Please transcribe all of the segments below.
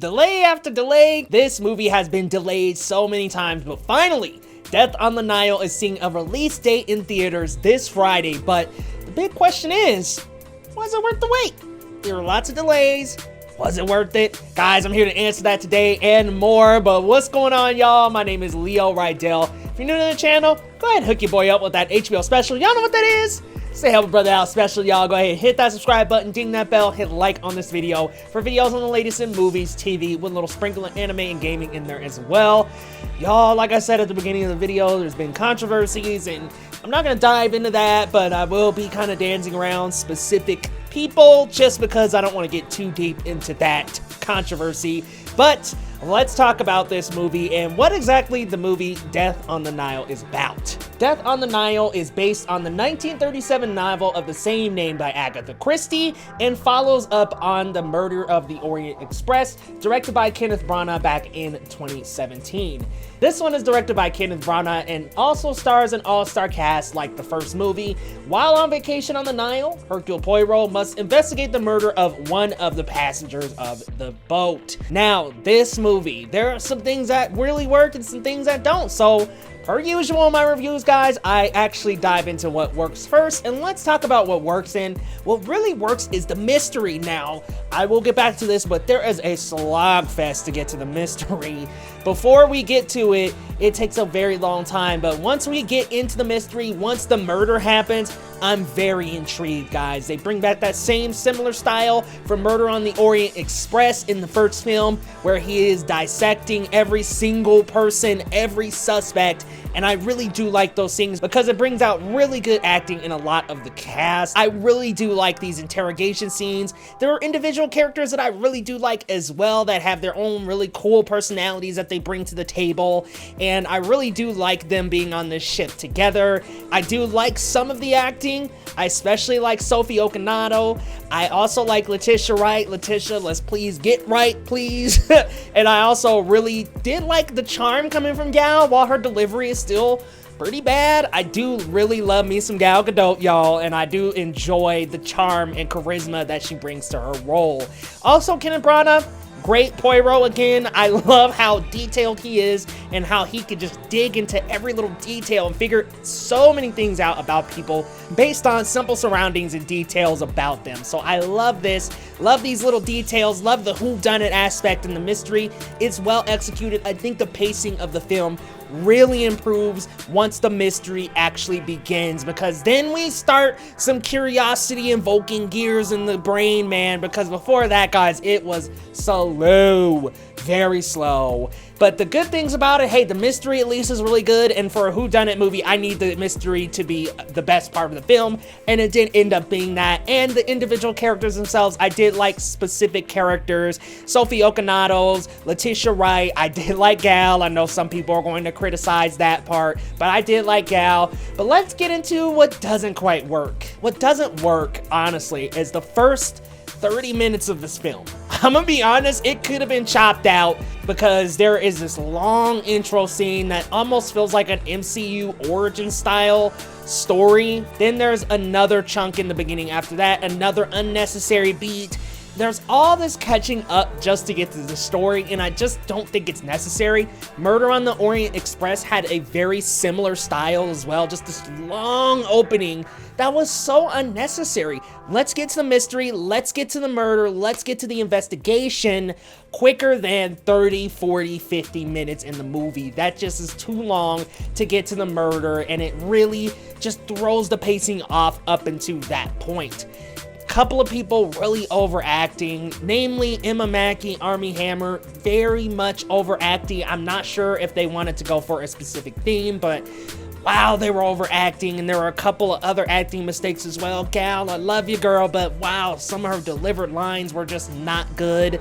Delay after delay, this movie has been delayed so many times, but finally, Death on the Nile is seeing a release date in theaters this Friday. But the big question is, was it worth the wait? There were lots of delays. Was it worth it? Guys, I'm here to answer that today and more, but what's going on, y'all? My name is Leo Rydell. If you're new to the channel, go ahead and hook your boy up with that HBO special. Y'all know what that is? Say help a brother out special, y'all. Go ahead and hit that subscribe button, ding that bell, hit like on this video for videos on the latest in movies, TV, with a little sprinkle of anime and gaming in there as well. Y'all, like I said at the beginning of the video, there's been controversies, and I'm not gonna dive into that, but I will be kind of dancing around specific people just because I don't want to get too deep into that controversy. But let's talk about this movie and what exactly the movie Death on the Nile is about. Death on the Nile is based on the 1937 novel of the same name by Agatha Christie and follows up on The Murder of the Orient Express, directed by Kenneth Branagh back in 2017. This one is directed by Kenneth Branagh and also stars an all-star cast like the first movie. While on vacation on the Nile, Hercule Poirot must investigate the murder of one of the passengers of the boat. Now, this movie, there are some things that really work and some things that don't. So, per usual in my reviews, guys, I actually dive into what works first, and let's talk about what works. And what really works is the mystery. Now, I will get back to this, but there is a slog fest to get to the mystery. Before we get to it, it takes a very long time, but once we get into the mystery, once the murder happens, I'm very intrigued, guys. They bring back that same similar style from Murder on the Orient Express in the first film, where he is dissecting every single person, every suspect, and I really do like those things because it brings out really good acting in a lot of the cast. I really do like these interrogation scenes. There are individual characters that I really do like as well that have their own really cool personalities that they bring to the table, and I really do like them being on this ship together. I do like some of the acting. I especially like Sophie Okinato. I also like Letitia Wright. Letitia, let's please get right, please. And I also really did like the charm coming from Gal, while her delivery is still pretty bad. I do really love me some Gal Gadot, y'all, and I do enjoy the charm and charisma that she brings to her role. Also, Kenneth Branagh, great Poirot again. I love how detailed he is and how he could just dig into every little detail and figure so many things out about people based on simple surroundings and details about them. So I love this, love these little details, love the whodunit aspect and the mystery. It's well executed. I think the pacing of the film really improves once the mystery actually begins, because then we start some curiosity invoking gears in the brain, man, because before that, guys, it was slow, very slow. But the good things about it, hey, the mystery at least is really good, and for a whodunit movie, I need the mystery to be the best part of the film, and it did end up being that. And the individual characters themselves, I did like specific characters. Sophie Okinato's, Letitia Wright, I did like Gal. I know some people are going to criticize that part, but I did like Gal. But let's get into what doesn't quite work. What doesn't work, honestly, is the first 30 minutes of this film. I'm gonna be honest, it could have been chopped out because there is this long intro scene that almost feels like an MCU origin style story. Then there's another chunk in the beginning after that, another unnecessary beat. There's all this catching up just to get to the story, and I just don't think it's necessary. Murder on the Orient Express had a very similar style as well, just this long opening that was so unnecessary. Let's get to the mystery, let's get to the murder, let's get to the investigation quicker than 30, 40, 50 minutes in the movie. That just is too long to get to the murder, and it really just throws the pacing off up until that point. Couple of people really overacting, namely Emma Mackey, Armie Hammer, very much overacting. I'm not sure if they wanted to go for a specific theme, but wow, they were overacting, and there were a couple of other acting mistakes as well. Gal, I love you, girl, but wow, some of her delivered lines were just not good.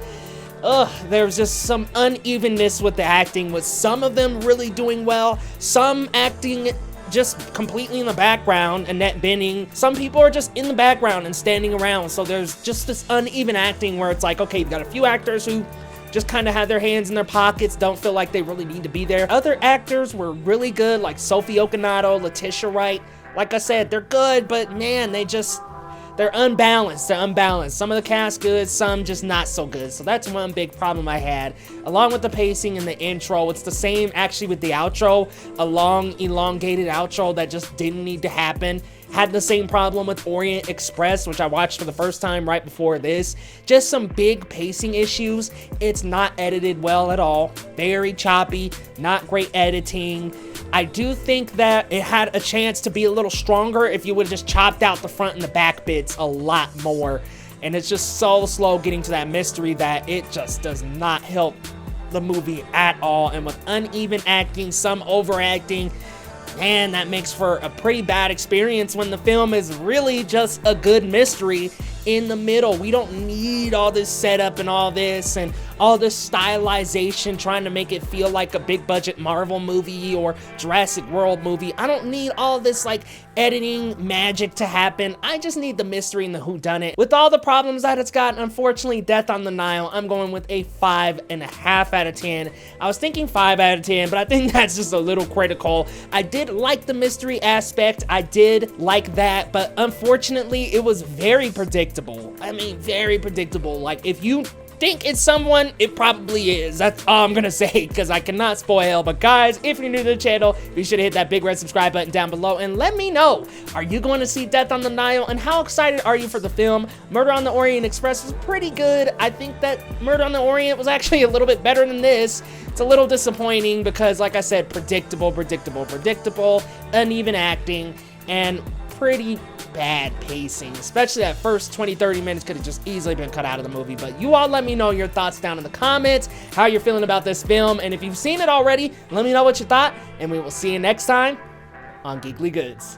There was just some unevenness with the acting, with some of them really doing well, some acting just completely in the background. Annette Bening, some people are just in the background and standing around, so there's just this uneven acting where it's like, okay, you've got a few actors who just kind of have their hands in their pockets, don't feel like they really need to be there. Other actors were really good, like Sophie Okinato, Letitia Wright. Like I said, they're good, but man, they just they're unbalanced. They're unbalanced. Some of the cast good, some just not so good. So that's one big problem I had. Along with the pacing and the intro, it's the same actually with the outro. A long, elongated outro that just didn't need to happen. Had the same problem with Orient Express, which I watched for the first time right before this. Just some big pacing issues. It's not edited well at all. Very choppy, not great editing. I do think that it had a chance to be a little stronger if you would have just chopped out the front and the back bits a lot more. And it's just so slow getting to that mystery that it just does not help the movie at all. And with uneven acting, some overacting, man, that makes for a pretty bad experience when the film is really just a good mystery in the middle. We don't need all this setup and all this stylization trying to make it feel like a big budget Marvel movie or Jurassic World movie. I don't need all this like editing magic to happen. I just need the mystery and the whodunit. With all the problems that it's got, unfortunately, Death on the Nile, I'm going with a 5.5 out of 10. I was thinking 5 out of 10, but I think that's just a little critical. I did like the mystery aspect. I did like that, but unfortunately, it was very predictable. I mean, very predictable. Like, if you think it's someone, it probably is. That's all I'm gonna say, because I cannot spoil. But guys, if you're new to the channel, be sure to hit that big red subscribe button down below and let me know, are you going to see Death on the Nile, and how excited are you for the film? Murder on the Orient Express was pretty good. I think that Murder on the Orient was actually a little bit better than this. It's a little disappointing because, like I said, predictable, uneven acting, and pretty bad pacing, especially that first 20-30 minutes could have just easily been cut out of the movie. But you all let me know your thoughts down in the comments, how you're feeling about this film, and if you've seen it already, let me know what you thought, and we will see you next time on Geekly Goods.